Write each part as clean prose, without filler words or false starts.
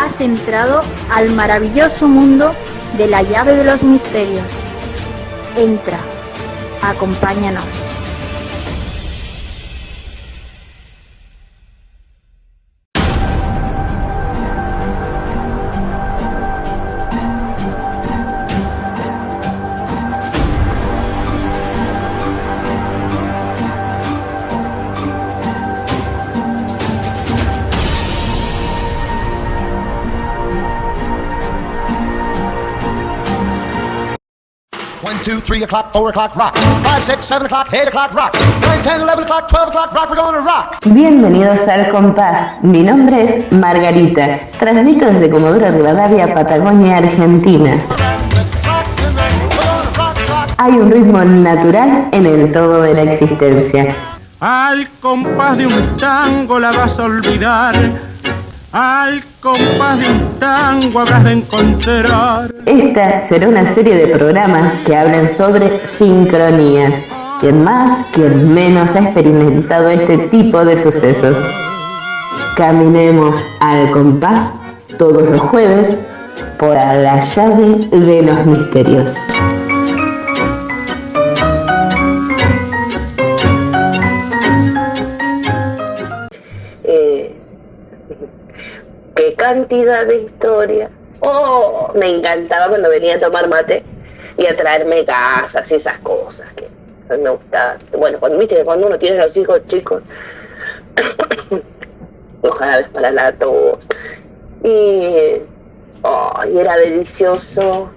Has entrado al maravilloso mundo de la llave de los misterios. Entra, acompáñanos. Two, 3 o'clock, 4 o'clock, rock. 5, 6, 7 o'clock, 8 o'clock, rock. 9, 10, 11 o'clock, 12 o'clock, rock. We're gonna rock. Bienvenidos al Compás. Mi nombre es Margarita. Transmito desde Comodoro Rivadavia, Patagonia, Argentina. Hay un ritmo natural en el todo de la existencia. Al compás de un tango la vas a olvidar. Al compás de un tango habrás de encontrar. Esta será una serie de programas que hablan sobre sincronías. Quien más, quien menos ha experimentado este tipo de sucesos. Caminemos al compás todos los jueves por la llave de los misterios. Qué cantidad de historias. Oh, me encantaba cuando venía a tomar mate y a traerme gasas y esas cosas que me gustaban. Bueno, cuando uno tiene los hijos chicos, los jarabes para la tos. Y era delicioso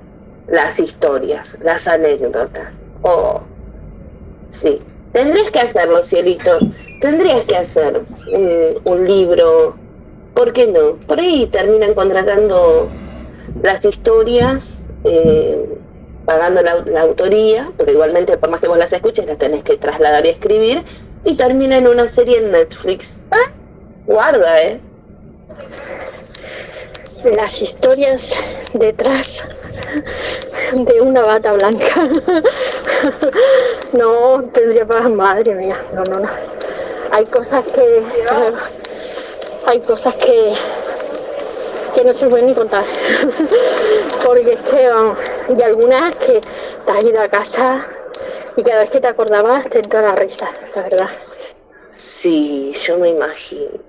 las historias, las anécdotas. Oh, sí. Tendrías que hacerlo, cielito. Tendrías que hacer un libro. ¿Por qué no? Por ahí terminan contratando las historias, pagando la autoría, porque igualmente por más que vos las escuches, las tenés que trasladar y escribir, y termina en una serie en Netflix. ¿Ah? Guarda, Las historias detrás de una bata blanca. No, tendría para... Madre mía, no. Hay cosas que... Hay cosas que no se pueden ni contar. Porque es que, vamos, y algunas que te has ido a casa y cada vez que te acordabas te entra la risa, la verdad. Sí, yo me imagino.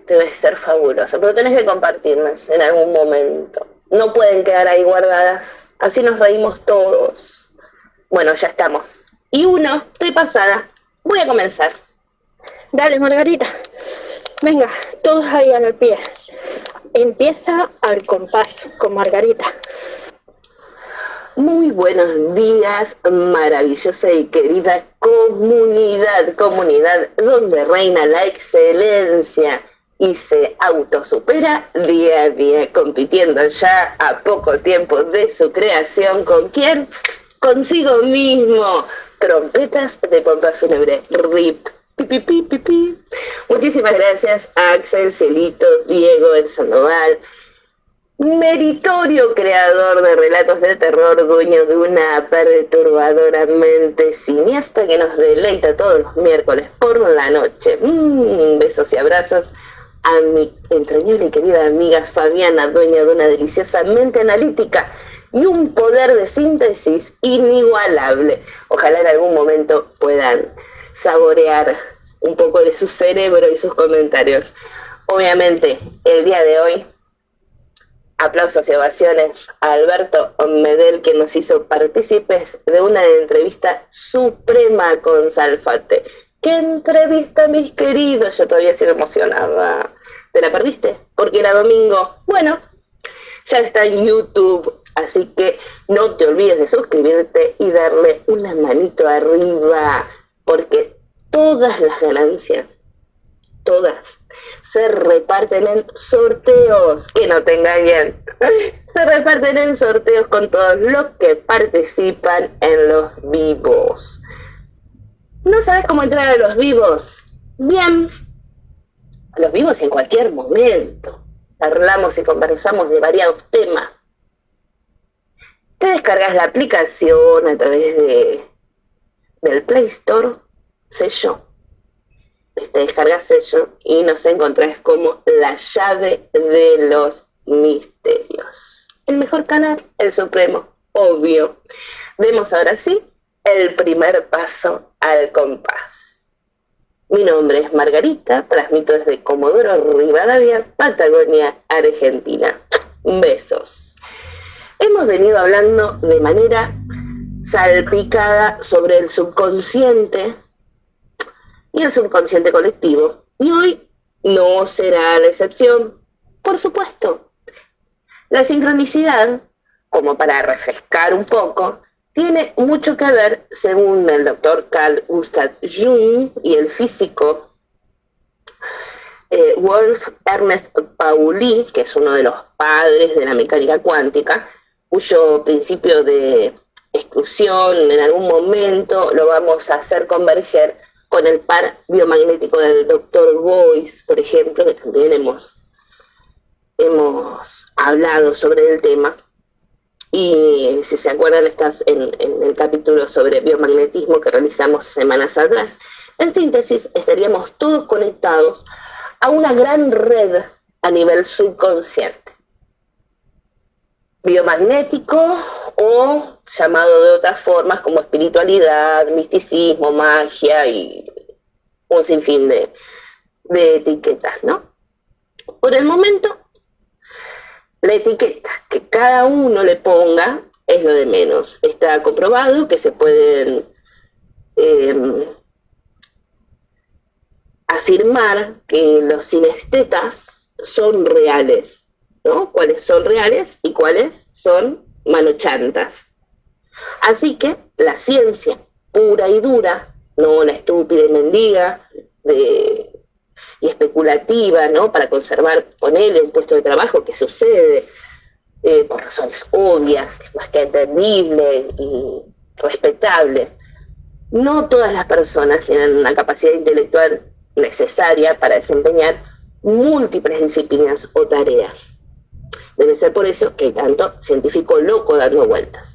Debe ser fabuloso, pero tenés que compartirlas en algún momento. No pueden quedar ahí guardadas, así nos reímos todos. Bueno, ya estamos. Y estoy pasada. Voy a comenzar. Dale, Margarita. Venga, todos ahí al pie. Empieza al compás con Margarita. Muy buenos días, maravillosa y querida comunidad donde reina la excelencia y se autosupera día a día, compitiendo ya a poco tiempo de su creación. ¿Con quién? Consigo mismo. Trompetas de pompa fúnebre, RIP. Pi. Muchísimas gracias a Axel, Cielito, Diego, El Sandoval, meritorio creador de relatos de terror, dueño de una perturbadora mente cineasta que nos deleita todos los miércoles por la noche. Besos y abrazos a mi entrañable y querida amiga Fabiana, dueña de una deliciosa mente analítica y un poder de síntesis inigualable. Ojalá en algún momento puedan saborear un poco de su cerebro y sus comentarios. Obviamente, el día de hoy, aplausos y ovaciones a Alberto Medel, que nos hizo partícipes de una entrevista suprema con Salfate. ¡Qué entrevista, mis queridos! Yo todavía sigo emocionada. ¿Te la perdiste? Porque era domingo. Bueno, ya está en YouTube, así que no te olvides de suscribirte y darle una manito arriba, porque todas las ganancias, todas, se reparten en sorteos, que no te engañen, se reparten en sorteos con todos los que participan en los vivos. ¿No sabes cómo entrar a los vivos? Bien, a los vivos en cualquier momento. Hablamos y conversamos de variados temas. Te descargas la aplicación a través del Play Store, sé yo. te descargas ello y nos encontrás como La Llave de los Misterios. El mejor canal, el supremo, obvio. Vemos ahora sí el primer paso al compás. Mi nombre es Margarita, transmito desde Comodoro Rivadavia, Patagonia, Argentina. Besos. Hemos venido hablando de manera salpicada sobre el subconsciente y el subconsciente colectivo. Y hoy no será la excepción, por supuesto. La sincronicidad, como para refrescar un poco, tiene mucho que ver, según el doctor Carl Gustav Jung y el físico Wolf Ernest Pauli, que es uno de los padres de la mecánica cuántica, cuyo principio de exclusión en algún momento lo vamos a hacer converger con el par biomagnético del doctor Boyce, por ejemplo, que también hemos hablado sobre el tema. Y si se acuerdan, estás en el capítulo sobre biomagnetismo que realizamos semanas atrás. En síntesis, estaríamos todos conectados a una gran red a nivel subconsciente. Biomagnético o llamado de otras formas como espiritualidad, misticismo, magia y un sinfín de etiquetas, ¿no? Por el momento, la etiqueta que cada uno le ponga es lo de menos. Está comprobado que se pueden afirmar que los sinestetas son reales, ¿no? Cuáles son reales y cuáles son manochantas. Así que la ciencia pura y dura, no la estúpida y mendiga y especulativa, ¿no? Para conservar, ponerle un puesto de trabajo que sucede por razones obvias, más que entendible y respetable. No todas las personas tienen una capacidad intelectual necesaria para desempeñar múltiples disciplinas o tareas. Debe ser por eso que hay tanto científico loco dando vueltas.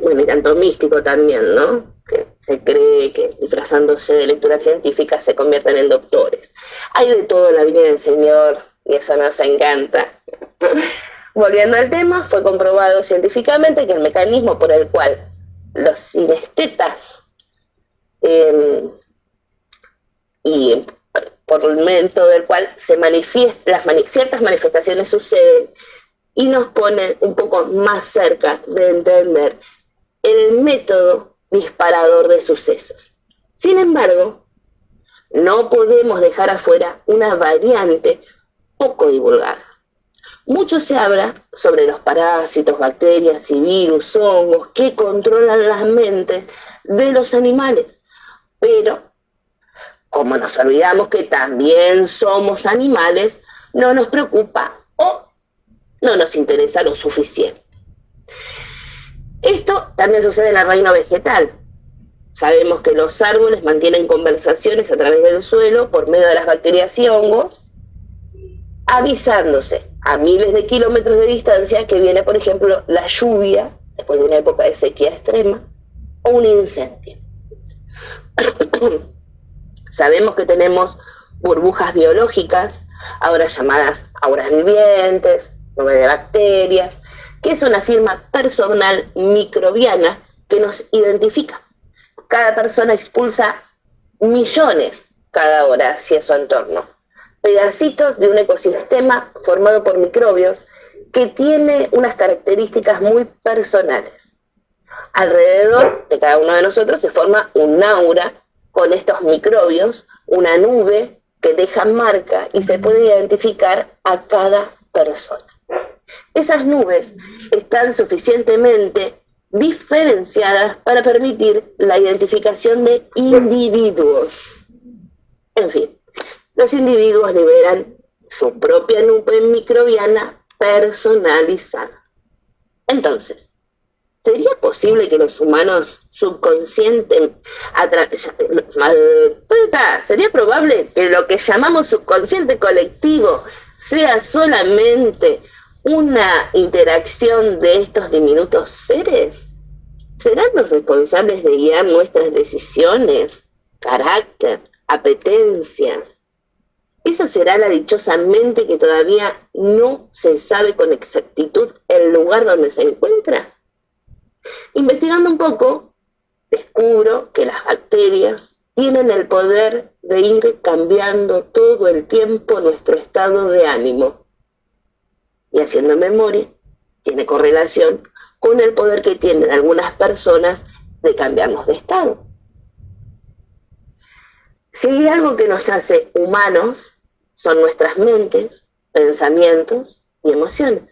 Bueno, y tanto místico también, ¿no? Que se cree que disfrazándose de lectura científica se convierten en doctores. Hay de todo en la vida del Señor y eso nos encanta. Volviendo al tema, fue comprobado científicamente que el mecanismo por el cual los sinestetas y por el momento del cual se manifiestan ciertas manifestaciones suceden y nos ponen un poco más cerca de entender el método disparador de sucesos. Sin embargo, no podemos dejar afuera una variante poco divulgada. Mucho se habla sobre los parásitos, bacterias y virus, hongos que controlan las mentes de los animales, pero como nos olvidamos que también somos animales, no nos preocupa o no nos interesa lo suficiente. Esto también sucede en el reino vegetal. Sabemos que los árboles mantienen conversaciones a través del suelo por medio de las bacterias y hongos, avisándose a miles de kilómetros de distancia que viene, por ejemplo, la lluvia, después de una época de sequía extrema, o un incendio. Sabemos que tenemos burbujas biológicas, ahora llamadas auras vivientes, nubes de bacterias, que es una firma personal microbiana que nos identifica. Cada persona expulsa millones cada hora hacia su entorno, pedacitos de un ecosistema formado por microbios que tiene unas características muy personales. Alrededor de cada uno de nosotros se forma un aura con estos microbios, una nube que deja marca y se puede identificar a cada persona. Esas nubes están suficientemente diferenciadas para permitir la identificación de individuos. En fin, los individuos liberan su propia nube microbiana personalizada. Entonces, ¿sería posible que los humanos sería probable que lo que llamamos subconsciente colectivo sea solamente una interacción de estos diminutos seres? ¿serán los responsables de guiar nuestras decisiones, carácter, apetencias? ¿Esa será la dichosa mente que todavía no se sabe con exactitud el lugar donde se encuentra? Investigando un poco, descubro que las bacterias tienen el poder de ir cambiando todo el tiempo nuestro estado de ánimo. Y haciendo memoria, tiene correlación con el poder que tienen algunas personas de cambiarnos de estado. Si hay algo que nos hace humanos, son nuestras mentes, pensamientos y emociones.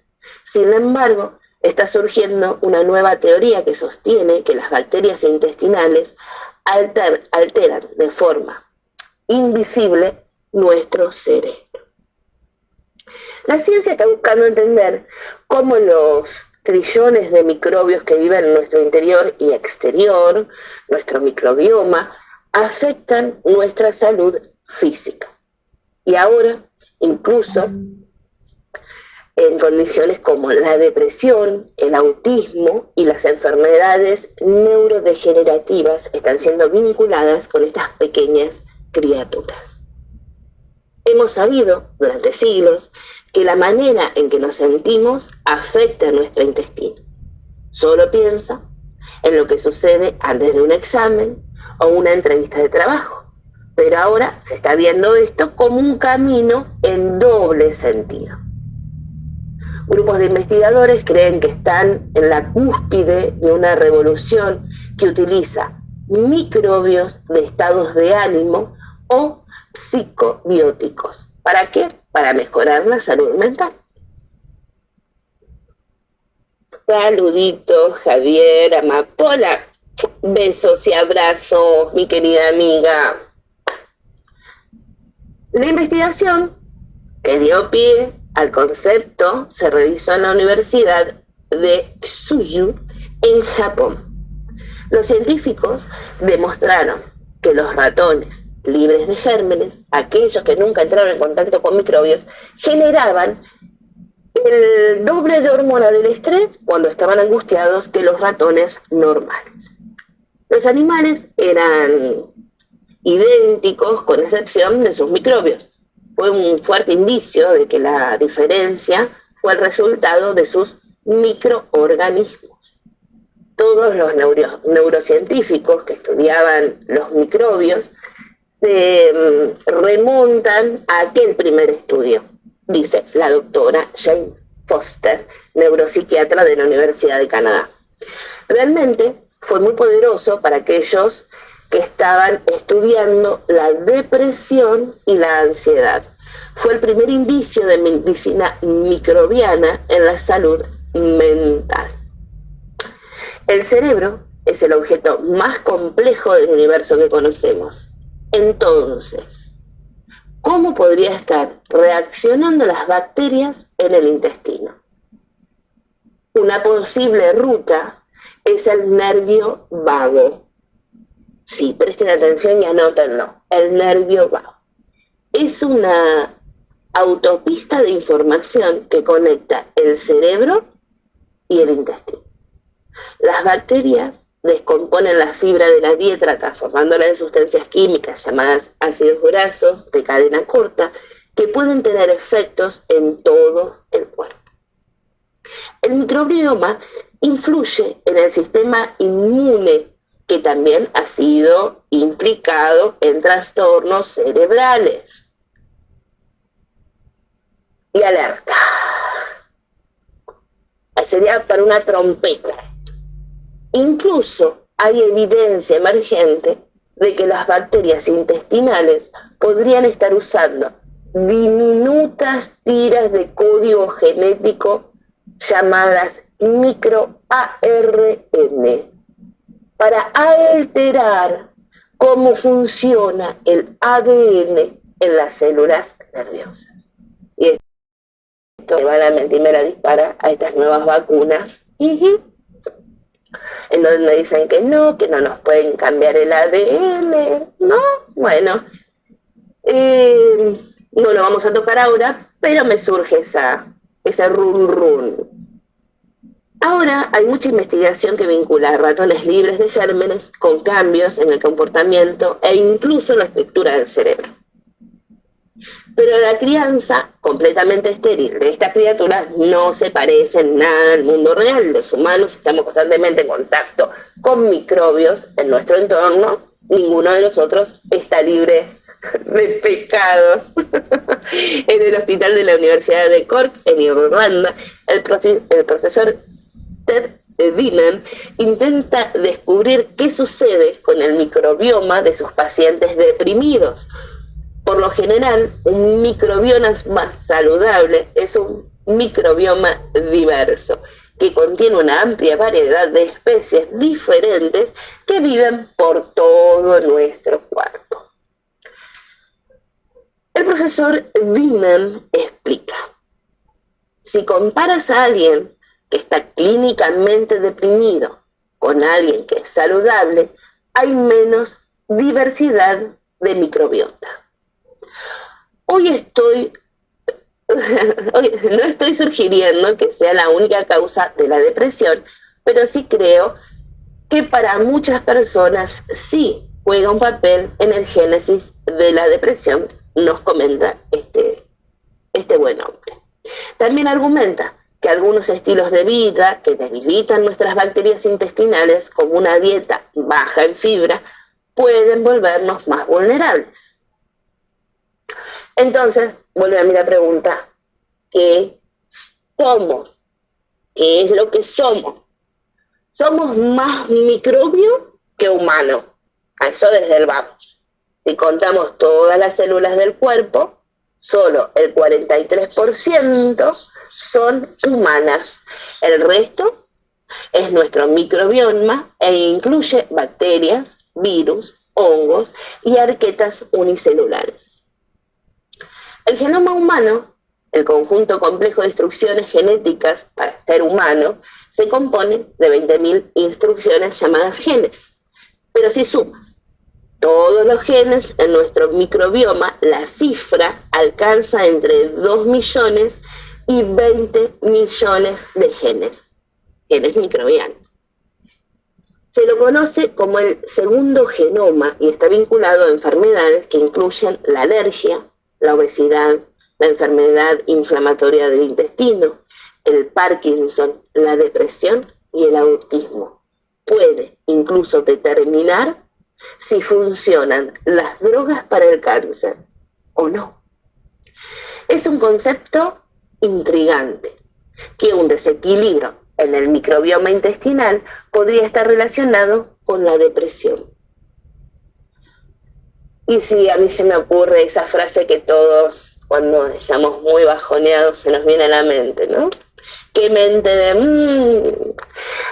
Sin embargo, está surgiendo una nueva teoría que sostiene que las bacterias intestinales alteran de forma invisible nuestro cerebro. La ciencia está buscando entender cómo los trillones de microbios que viven en nuestro interior y exterior, nuestro microbioma, afectan nuestra salud física. Y ahora, incluso, en condiciones como la depresión, el autismo y las enfermedades neurodegenerativas están siendo vinculadas con estas pequeñas criaturas. Hemos sabido durante siglos que la manera en que nos sentimos afecta a nuestro intestino. Solo piensa en lo que sucede antes de un examen o una entrevista de trabajo. Pero ahora se está viendo esto como un camino en doble sentido. Grupos de investigadores creen que están en la cúspide de una revolución que utiliza microbios de estados de ánimo o psicobióticos. ¿Para qué? Para mejorar la salud mental. Saluditos, Javier, Amapola. Besos y abrazos, mi querida amiga. La investigación que dio pie al concepto se realizó en la Universidad de Kyushu, en Japón. Los científicos demostraron que los ratones libres de gérmenes, aquellos que nunca entraron en contacto con microbios, generaban el doble de hormona del estrés cuando estaban angustiados que los ratones normales. Los animales eran idénticos con excepción de sus microbios. Fue un fuerte indicio de que la diferencia fue el resultado de sus microorganismos. Todos los neurocientíficos que estudiaban los microbios se remontan a aquel primer estudio, dice la doctora Jane Foster, neuropsiquiatra de la Universidad de Canadá. Realmente fue muy poderoso para aquellos que estaban estudiando la depresión y la ansiedad. Fue el primer indicio de medicina microbiana en la salud mental. El cerebro es el objeto más complejo del universo que conocemos. Entonces, ¿cómo podría estar reaccionando las bacterias en el intestino? Una posible ruta es el nervio vago. Sí, presten atención y anótenlo. El nervio vago es una autopista de información que conecta el cerebro y el intestino. Las bacterias descomponen la fibra de la dieta transformándola en sustancias químicas llamadas ácidos grasos de cadena corta que pueden tener efectos en todo el cuerpo. El microbioma influye en el sistema inmune, que también ha sido implicado en trastornos cerebrales. Y alerta. Sería para una trompeta. Incluso hay evidencia emergente de que las bacterias intestinales podrían estar usando diminutas tiras de código genético llamadas microARN para alterar cómo funciona el ADN en las células nerviosas. Y esto claramente me la dispara a estas nuevas vacunas, en donde dicen que no nos pueden cambiar el ADN, ¿no? Bueno, no lo vamos a tocar ahora, pero me surge ese run run. Ahora hay mucha investigación que vincula a ratones libres de gérmenes con cambios en el comportamiento e incluso en la estructura del cerebro. Pero la crianza completamente estéril de estas criaturas no se parece en nada al mundo real. Los humanos estamos constantemente en contacto con microbios en nuestro entorno. Ninguno de nosotros está libre de pecados. En el hospital de la Universidad de Cork, en Irlanda, el profesor Ted Dinnan intenta descubrir qué sucede con el microbioma de sus pacientes deprimidos. Por lo general, un microbioma más saludable es un microbioma diverso, que contiene una amplia variedad de especies diferentes que viven por todo nuestro cuerpo. El profesor Dinnan explica: si comparas a alguien que está clínicamente deprimido con alguien que es saludable, hay menos diversidad de microbiota. Hoy no estoy sugiriendo que sea la única causa de la depresión, pero sí creo que para muchas personas sí juega un papel en el génesis de la depresión, nos comenta este buen hombre. También argumenta que algunos estilos de vida que debilitan nuestras bacterias intestinales, como una dieta baja en fibra, pueden volvernos más vulnerables. Entonces, vuelve a mí la pregunta: ¿qué somos? ¿Qué es lo que somos? Somos más microbio que humano. A eso desde el vamos. Si contamos todas las células del cuerpo, solo el 43% son humanas. El resto es nuestro microbioma e incluye bacterias, virus, hongos y arquetas unicelulares. El genoma humano, el conjunto complejo de instrucciones genéticas para el ser humano, se compone de 20.000 instrucciones llamadas genes. Pero si sumas todos los genes en nuestro microbioma, la cifra alcanza entre 2 millones y 20 millones de genes microbianos. Se lo conoce como el segundo genoma y está vinculado a enfermedades que incluyen la alergia, la obesidad, la enfermedad inflamatoria del intestino, el Parkinson, la depresión y el autismo. Puede incluso determinar si funcionan las drogas para el cáncer o no. Es un concepto intrigante, que un desequilibrio en el microbioma intestinal podría estar relacionado con la depresión. Y sí, a mí se me ocurre esa frase que todos, cuando estamos muy bajoneados, se nos viene a la mente, ¿no? ¡Qué mente de...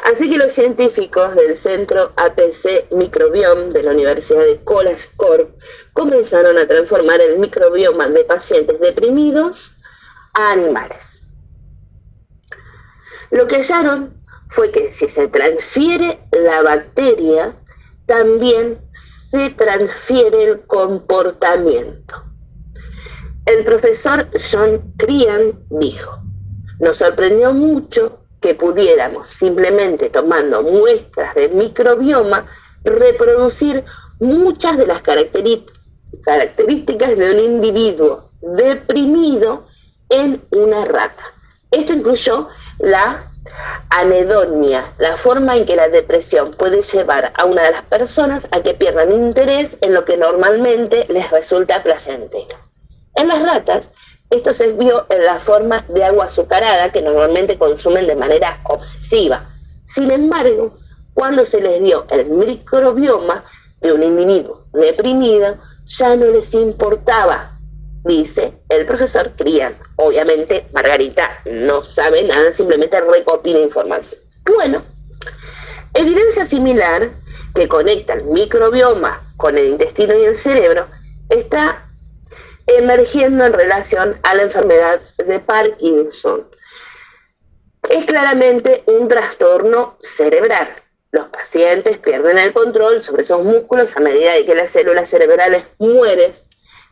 Así que los científicos del Centro APC Microbiome de la Universidad de College Cork comenzaron a transformar el microbioma de pacientes deprimidos a animales. Lo que hallaron fue que si se transfiere la bacteria, también se transfiere el comportamiento. El profesor John Crean dijo: nos sorprendió mucho que pudiéramos, simplemente tomando muestras de microbioma, reproducir muchas de las características de un individuo deprimido en una rata. Esto incluyó la anedonia, la forma en que la depresión puede llevar a una de las personas a que pierdan interés en lo que normalmente les resulta placentero. En las ratas, esto se vio en la forma de agua azucarada que normalmente consumen de manera obsesiva. Sin embargo, cuando se les dio el microbioma de un individuo deprimido, ya no les importaba, dice el profesor Crean. Obviamente, Margarita no sabe nada, simplemente recopila información. Bueno, evidencia similar que conecta el microbioma con el intestino y el cerebro está emergiendo en relación a la enfermedad de Parkinson. Es claramente un trastorno cerebral. Los pacientes pierden el control sobre esos músculos a medida de que las células cerebrales mueren,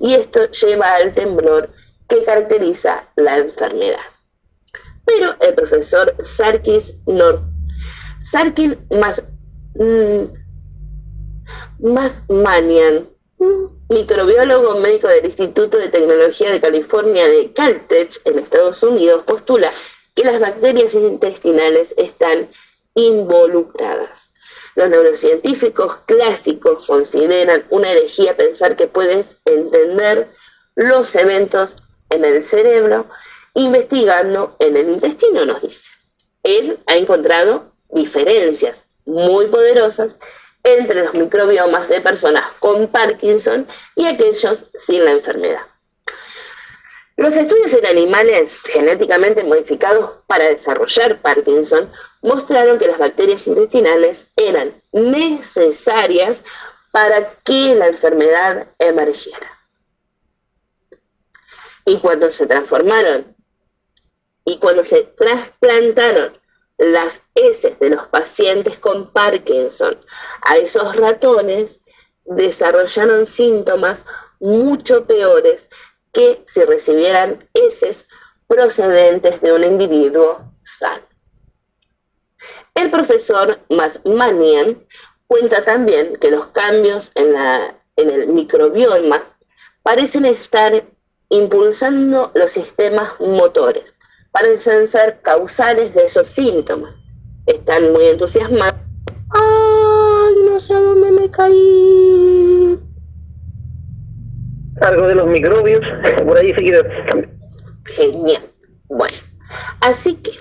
y esto lleva al temblor que caracteriza la enfermedad. Pero el profesor Sarkis Mazmanian, microbiólogo médico del Instituto de Tecnología de California de Caltech en Estados Unidos, postula que las bacterias intestinales están involucradas. Los neurocientíficos clásicos consideran una herejía pensar que puedes entender los eventos en el cerebro investigando en el intestino, nos dice. Él ha encontrado diferencias muy poderosas entre los microbiomas de personas con Parkinson y aquellos sin la enfermedad. Los estudios en animales genéticamente modificados para desarrollar Parkinson mostraron que las bacterias intestinales eran necesarias para que la enfermedad emergiera. Y cuando se trasplantaron las heces de los pacientes con Parkinson a esos ratones, desarrollaron síntomas mucho peores que si recibieran heces procedentes de un individuo sano. El profesor Mazmanian cuenta también que los cambios en el microbioma parecen estar impulsando los sistemas motores, parecen ser causales de esos síntomas. Están muy entusiasmados. ¡Ay, no sé a dónde me caí! Algo de los microbios, por ahí se quiere. Genial. Bueno, así que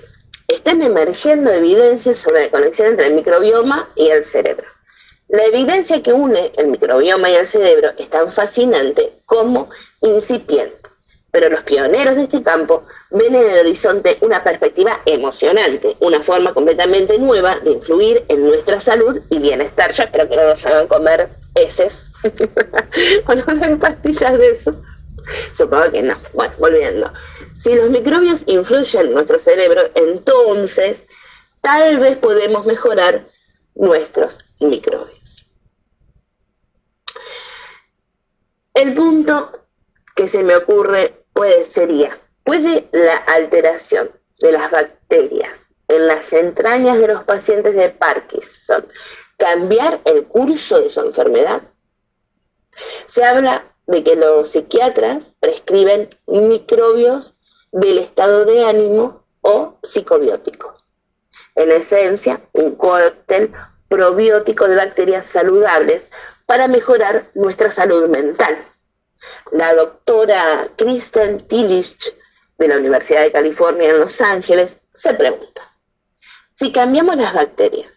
están emergiendo evidencias sobre la conexión entre el microbioma y el cerebro. La evidencia que une el microbioma y el cerebro es tan fascinante como incipiente, pero los pioneros de este campo ven en el horizonte una perspectiva emocionante, una forma completamente nueva de influir en nuestra salud y bienestar. Yo espero que no nos hagan comer heces o no den pastillas de eso. Supongo que no. Bueno, volviendo. Si los microbios influyen en nuestro cerebro, entonces tal vez podemos mejorar nuestros microbios. El punto que se me ocurre ¿puede la alteración de las bacterias en las entrañas de los pacientes de Parkinson cambiar el curso de su enfermedad? Se habla de que los psiquiatras prescriben microbios del estado de ánimo o psicobióticos. En esencia, un cóctel probiótico de bacterias saludables para mejorar nuestra salud mental. La doctora Kristen Tillich de la Universidad de California en Los Ángeles se pregunta: si cambiamos las bacterias,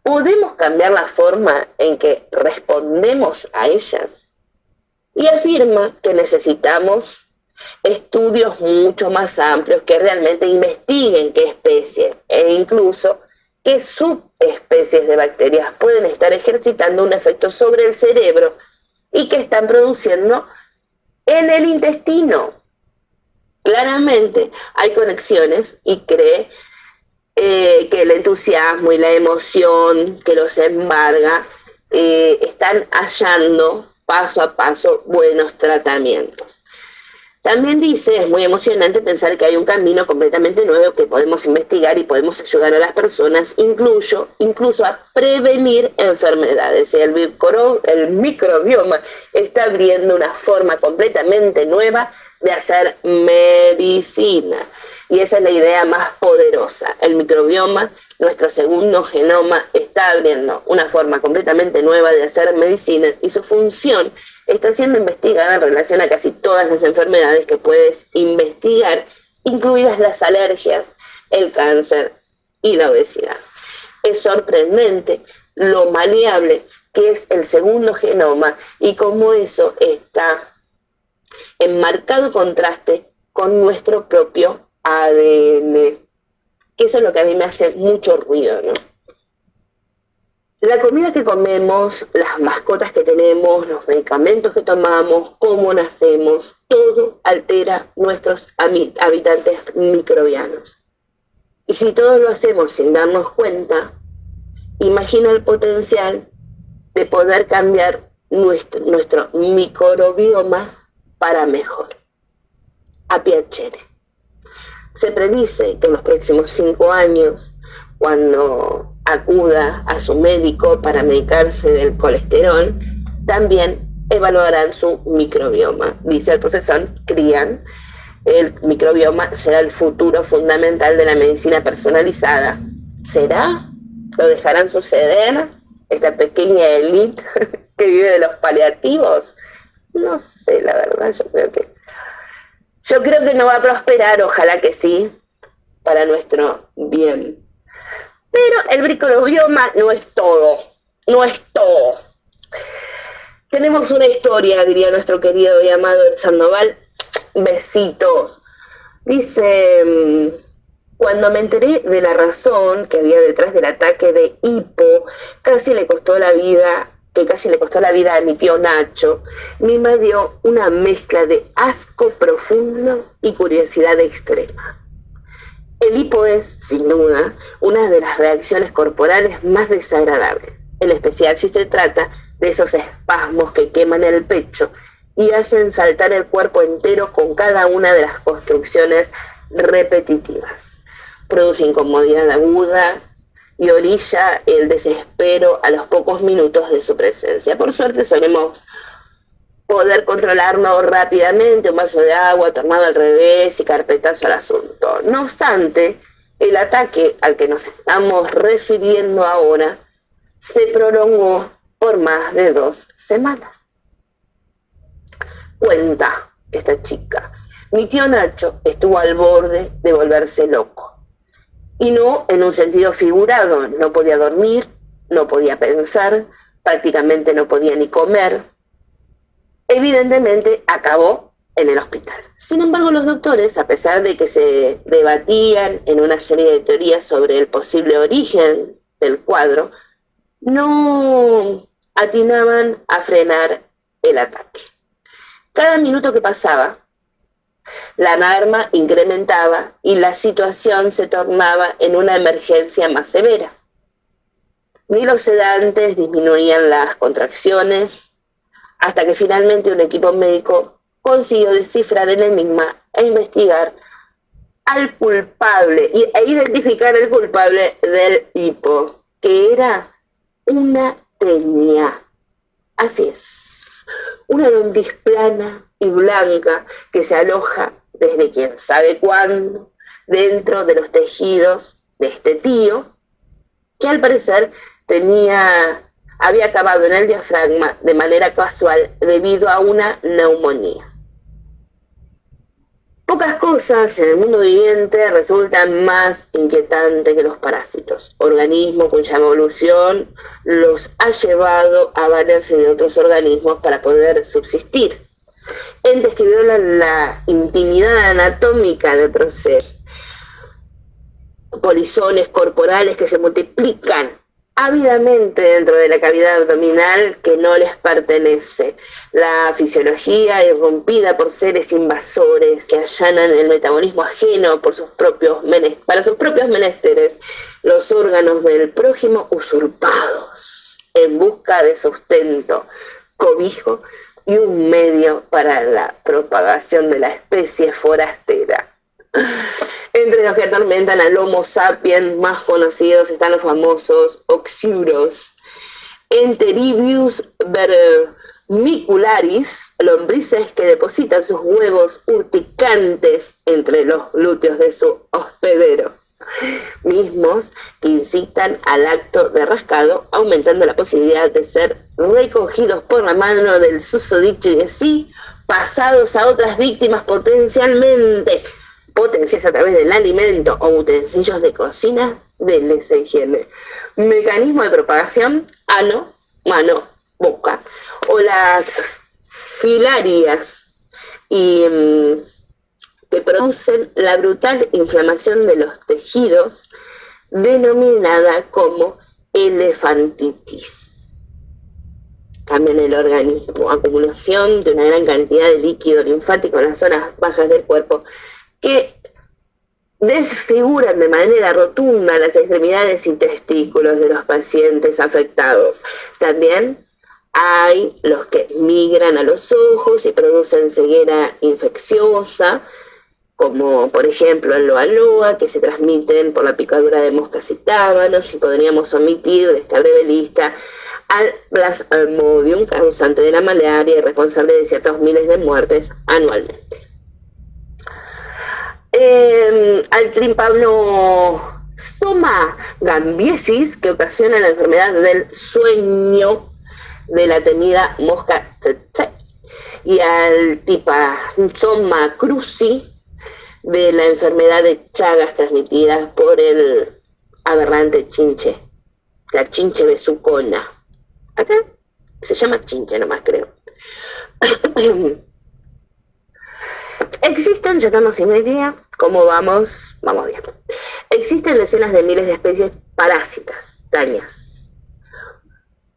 ¿podemos cambiar la forma en que respondemos a ellas? Y afirma que necesitamos estudios mucho más amplios que realmente investiguen qué especie e incluso qué subespecies de bacterias pueden estar ejercitando un efecto sobre el cerebro y que están produciendo en el intestino. Claramente hay conexiones y cree que el entusiasmo y la emoción que los embarga están hallando paso a paso buenos tratamientos. También dice, es muy emocionante pensar que hay un camino completamente nuevo que podemos investigar y podemos ayudar a las personas, incluso a prevenir enfermedades. El microbioma está abriendo una forma completamente nueva de hacer medicina. Y esa es la idea más poderosa. El microbioma, nuestro segundo genoma, está abriendo una forma completamente nueva de hacer medicina y su función está siendo investigada en relación a casi todas las enfermedades que puedes investigar, incluidas las alergias, el cáncer y la obesidad. Es sorprendente lo maleable que es el segundo genoma y cómo eso está en marcado contraste con nuestro propio ADN. Que eso es lo que a mí me hace mucho ruido, ¿no? La comida que comemos, las mascotas que tenemos, los medicamentos que tomamos, cómo nacemos, todo altera nuestros habitantes microbianos. Y si todo lo hacemos sin darnos cuenta, imagina el potencial de poder cambiar nuestro microbioma para mejor. A piacere. Se predice que en los próximos 5 años, cuando acuda a su médico para medicarse del colesterol, también evaluarán su microbioma. Dice el profesor Crian, el microbioma será el futuro fundamental de la medicina personalizada. ¿Será? ¿Lo dejarán suceder esta pequeña élite que vive de los paliativos? No sé, la verdad, yo creo que no va a prosperar, ojalá que sí, para nuestro bien. Pero el microbioma no es todo, no es todo. Tenemos una historia, diría nuestro querido y amado Sandoval. Besitos. Dice, cuando me enteré de la razón que había detrás del ataque de hipo, que casi le costó la vida a mi tío Nacho, me invadió una mezcla de asco profundo y curiosidad extrema. El hipo es, sin duda, una de las reacciones corporales más desagradables, en especial si se trata de esos espasmos que queman el pecho y hacen saltar el cuerpo entero con cada una de las construcciones repetitivas. Produce incomodidad aguda y orilla el desespero a los pocos minutos de su presencia. Por suerte solemos poder controlarlo rápidamente, un vaso de agua tomado al revés y carpetazo al asunto. No obstante, el ataque al que nos estamos refiriendo ahora se prolongó por más de 2 semanas. Cuenta esta chica, mi tío Nacho estuvo al borde de volverse loco. Y no en un sentido figurado, no podía dormir, no podía pensar, prácticamente no podía ni comer. Evidentemente acabó en el hospital. Sin embargo, los doctores, a pesar de que se debatían en una serie de teorías sobre el posible origen del cuadro, no atinaban a frenar el ataque. Cada minuto que pasaba, la alarma incrementaba y la situación se tornaba en una emergencia más severa. Ni los sedantes disminuían las contracciones, hasta que finalmente un equipo médico consiguió descifrar el enigma e investigar al culpable e identificar al culpable del hipo, que era una tenia. Así es, una lombriz plana y blanca que se aloja desde quién sabe cuándo dentro de los tejidos de este tío, que al parecer había acabado en el diafragma de manera casual debido a una neumonía. Pocas cosas en el mundo viviente resultan más inquietantes que los parásitos, organismos cuya evolución los ha llevado a valerse de otros organismos para poder subsistir. Entes que violan la intimidad anatómica de otros seres, polizones corporales que se multiplican ávidamente dentro de la cavidad abdominal que no les pertenece. La fisiología irrumpida por seres invasores que allanan el metabolismo ajeno para sus propios menesteres, los órganos del prójimo usurpados en busca de sustento, cobijo y un medio para la propagación de la especie forastera. Entre los que atormentan al Homo sapiens más conocidos están los famosos oxiuros, Enteribius vermicularis, lombrices que depositan sus huevos urticantes entre los glúteos de su hospedero, mismos que incitan al acto de rascado, aumentando la posibilidad de ser recogidos por la mano del susodicho y así pasados a otras víctimas potencias a través del alimento o utensilios de cocina de lesa higiene. Mecanismo de propagación: ano, mano, boca. O las filarias que producen la brutal inflamación de los tejidos, denominada como elefantitis. Cambian el organismo, acumulación de una gran cantidad de líquido linfático en las zonas bajas del cuerpo, que desfiguran de manera rotunda las extremidades y testículos de los pacientes afectados. También hay los que migran a los ojos y producen ceguera infecciosa, como por ejemplo el loa loa, que se transmiten por la picadura de moscas y tábanos, y podríamos omitir de esta breve lista al Plasmodium, causante de la malaria y responsable de ciertos miles de muertes anualmente. Al Trypanosoma gambiensis, que ocasiona la enfermedad del sueño de la temida mosca tsetse, y al Trypanosoma cruzi, de la enfermedad de Chagas transmitida por el aberrante chinche, la chinche besucona. Acá se llama chinche nomás, creo. Existen, ya estamos y media, ¿cómo vamos? Vamos bien. Existen decenas de miles de especies parásitas, dañas,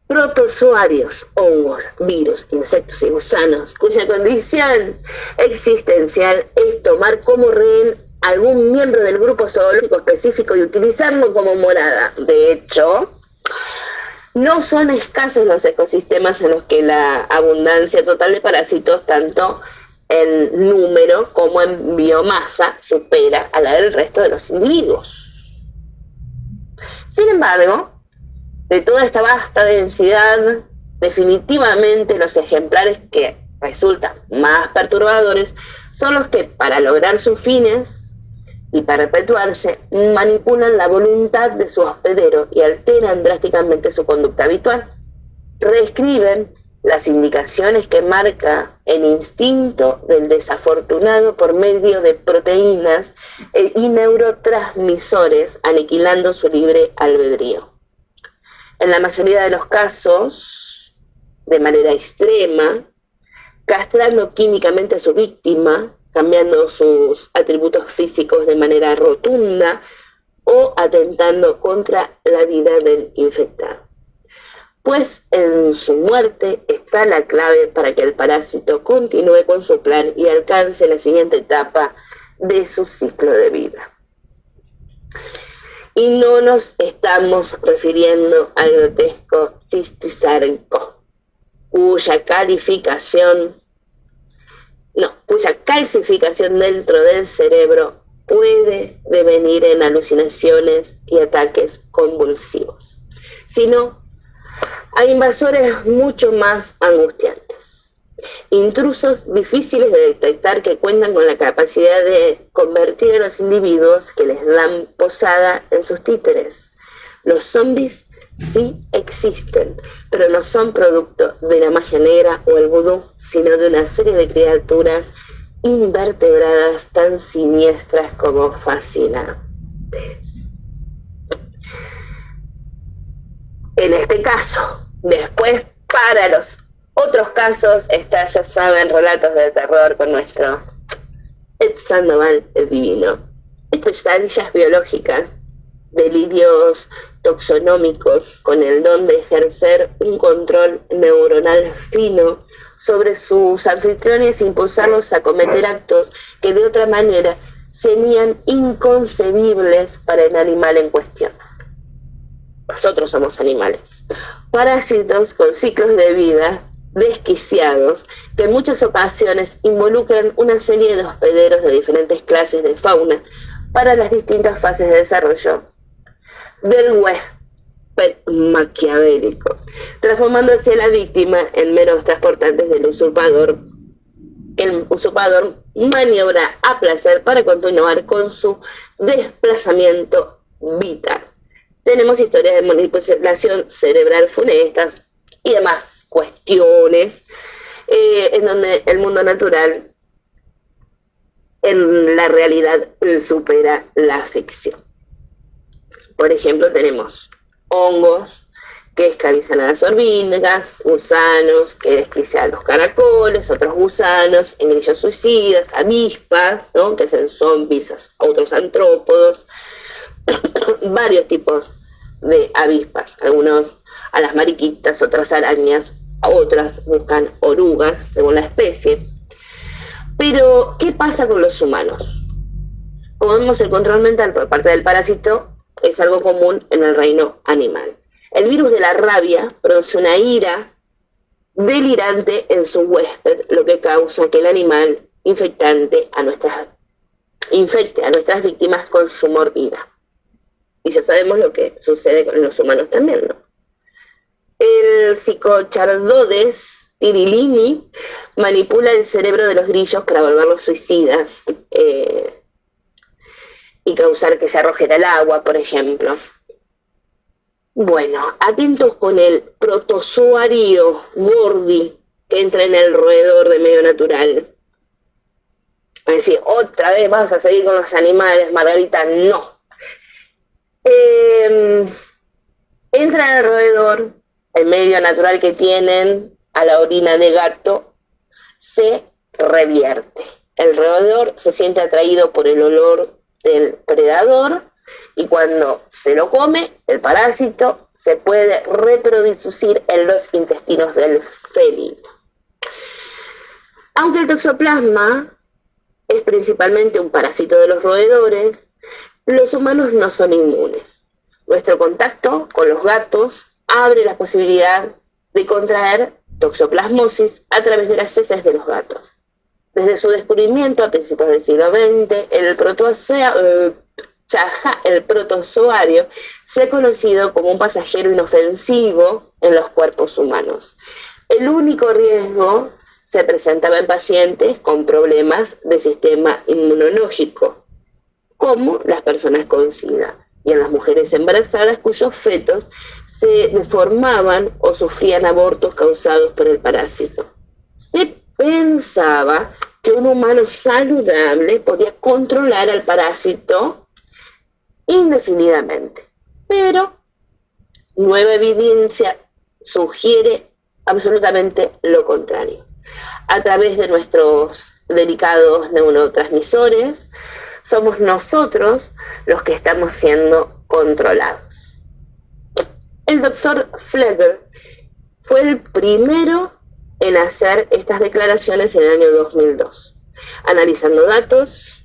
protozoarios, hongos, virus, insectos y gusanos, cuya condición existencial es tomar como rehén algún miembro del grupo zoológico específico y utilizarlo como morada. De hecho, no son escasos los ecosistemas en los que la abundancia total de parásitos, tanto en número como en biomasa, supera a la del resto de los individuos. Sin embargo, de toda esta vasta densidad, definitivamente los ejemplares que resultan más perturbadores son los que, para lograr sus fines y para perpetuarse, manipulan la voluntad de su hospedero y alteran drásticamente su conducta habitual. Reescriben las indicaciones que marca el instinto del desafortunado por medio de proteínas y neurotransmisores, aniquilando su libre albedrío. En la mayoría de los casos, de manera extrema, castrando químicamente a su víctima, cambiando sus atributos físicos de manera rotunda o atentando contra la vida del infectado. Pues en su muerte está la clave para que el parásito continúe con su plan y alcance la siguiente etapa de su ciclo de vida. Y no nos estamos refiriendo al grotesco cisticerco, cuya calcificación dentro del cerebro puede devenir en alucinaciones y ataques convulsivos, sino a invasores mucho más angustiantes, intrusos difíciles de detectar que cuentan con la capacidad de convertir a los individuos que les dan posada en sus títeres. Los zombies sí existen, pero no son producto de la magia negra o el vudú, sino de una serie de criaturas invertebradas tan siniestras como fascinantes. En este caso, después para los otros casos, está, ya saben, relatos de terror con nuestro Ed Sandoval, el divino. Pesadillas biológicas, delirios taxonómicos con el don de ejercer un control neuronal fino sobre sus anfitriones e impulsarlos a cometer actos que de otra manera serían inconcebibles para el animal en cuestión. Nosotros somos animales, parásitos con ciclos de vida desquiciados que en muchas ocasiones involucran una serie de hospederos de diferentes clases de fauna para las distintas fases de desarrollo del huésped maquiavélico, transformando así a la víctima en meros transportantes del usurpador. El usurpador maniobra a placer para continuar con su desplazamiento vital. Tenemos historias de manipulación cerebral funestas y demás cuestiones en donde el mundo natural en la realidad supera la ficción. Por ejemplo, tenemos hongos que esclavizan a las hormigas, gusanos que desquician a los caracoles, otros gusanos en grillos suicidas, avispas, ¿no?, que hacen zombies a otros antrópodos, varios tipos de avispas, algunos a las mariquitas, otras arañas, otras buscan orugas según la especie. Pero, ¿qué pasa con los humanos? Como vemos, el control mental por parte del parásito es algo común en el reino animal. El virus de la rabia produce una ira delirante en su huésped, lo que causa que el animal infectante a nuestras infecte a nuestras víctimas con su mordida. Y ya sabemos lo que sucede con los humanos también, ¿no? El Psicochardodés tirilini manipula el cerebro de los grillos para volverlos suicidas y causar que se arrojen al agua, por ejemplo. Bueno, atentos con el protozoario gordi que entra en el roedor de medio natural. Es decir, otra vez vas a seguir con los animales, Margarita, no. Entra en el roedor, el medio natural que tienen a la orina de gato, se revierte. El roedor se siente atraído por el olor del predador y cuando se lo come, el parásito se puede reproducir en los intestinos del felino. Aunque el toxoplasma es principalmente un parásito de los roedores, los humanos no son inmunes. Nuestro contacto con los gatos abre la posibilidad de contraer toxoplasmosis a través de las heces de los gatos. Desde su descubrimiento a principios del siglo XX, el protozoario se ha conocido como un pasajero inofensivo en los cuerpos humanos. El único riesgo se presentaba en pacientes con problemas de sistema inmunológico, como las personas con SIDA, y en las mujeres embarazadas cuyos fetos se deformaban o sufrían abortos causados por el parásito. Se pensaba que un humano saludable podía controlar al parásito indefinidamente, pero nueva evidencia sugiere absolutamente lo contrario. A través de nuestros delicados neurotransmisores, somos nosotros los que estamos siendo controlados. El doctor Fleger fue el primero en hacer estas declaraciones en el año 2002. Analizando datos,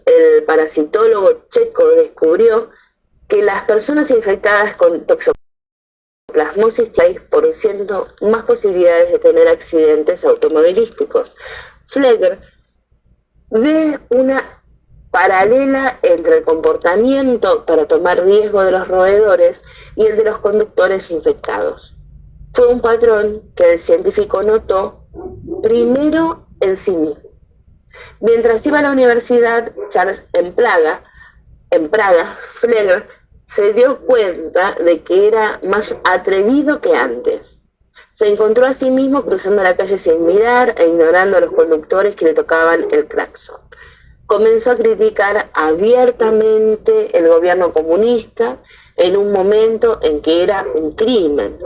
el parasitólogo checo descubrió que las personas infectadas con toxoplasmosis tienen 6% más posibilidades de tener accidentes automovilísticos. Fleger ve una paralela entre el comportamiento para tomar riesgo de los roedores y el de los conductores infectados. Fue un patrón que el científico notó primero en sí mismo. Mientras iba a la universidad Charles en Praga, Fleger se dio cuenta de que era más atrevido que antes. Se encontró a sí mismo cruzando la calle sin mirar e ignorando a los conductores que le tocaban el claxon. Comenzó a criticar abiertamente el gobierno comunista en un momento en que era un crimen.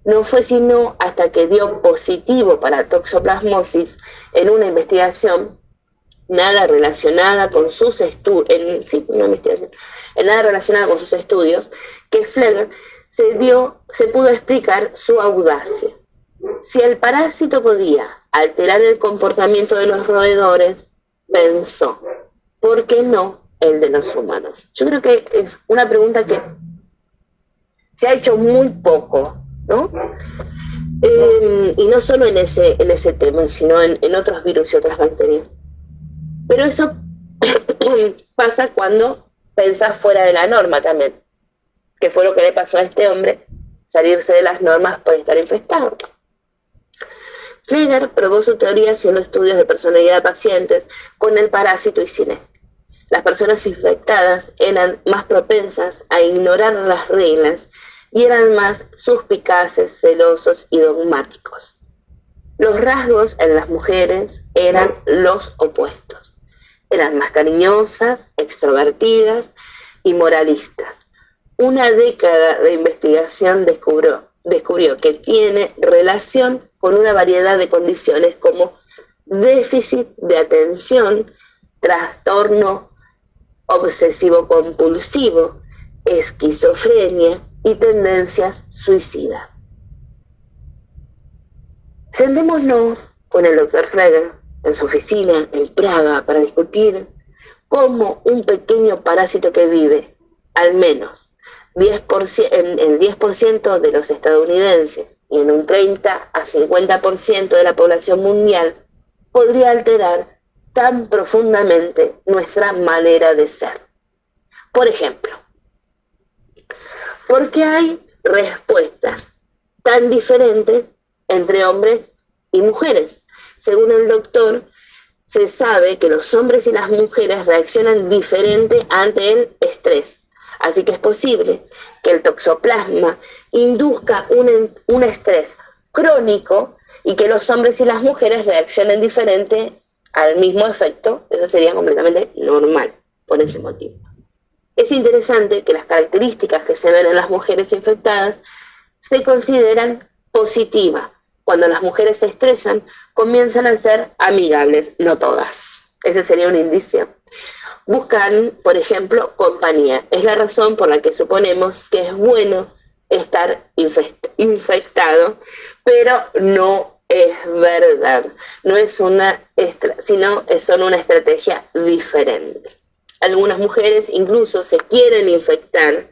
No fue sino hasta que dio positivo para toxoplasmosis en una investigación nada relacionada con sus estudios, que Fleger se pudo explicar su audacia. Si el parásito podía alterar el comportamiento de los roedores, pensó, ¿por qué no el de los humanos? Yo creo que es una pregunta que se ha hecho muy poco, ¿no? Y no solo en ese tema, sino en otros virus y otras bacterias. Pero eso pasa cuando pensás fuera de la norma también, que fue lo que le pasó a este hombre, salirse de las normas por estar infectado. Fleger probó su teoría haciendo estudios de personalidad de pacientes con el parásito y sin él. Las personas infectadas eran más propensas a ignorar las reglas y eran más suspicaces, celosos y dogmáticos. Los rasgos en las mujeres eran los opuestos. Eran más cariñosas, extrovertidas y moralistas. Una década de investigación descubrió que tiene relación con una variedad de condiciones como déficit de atención, trastorno obsesivo-compulsivo, esquizofrenia y tendencias suicidas. Sentémonos con el Dr. Fleger en su oficina en Praga para discutir cómo un pequeño parásito que vive al menos en el 10% de los estadounidenses y en un 30 a 50% de la población mundial podría alterar tan profundamente nuestra manera de ser. Por ejemplo, ¿por qué hay respuestas tan diferentes entre hombres y mujeres? Según el doctor, se sabe que los hombres y las mujeres reaccionan diferente ante el estrés. Así que es posible que el toxoplasma induzca un estrés crónico y que los hombres y las mujeres reaccionen diferente al mismo efecto. Eso sería completamente normal por ese motivo. Es interesante que las características que se ven en las mujeres infectadas se consideran positivas. Cuando las mujeres se estresan, comienzan a ser amigables, no todas. Ese sería un indicio. Buscan, por ejemplo, compañía. Es la razón por la que suponemos que es bueno estar infectado, pero no es verdad. No es son una estrategia diferente. Algunas mujeres incluso se quieren infectar,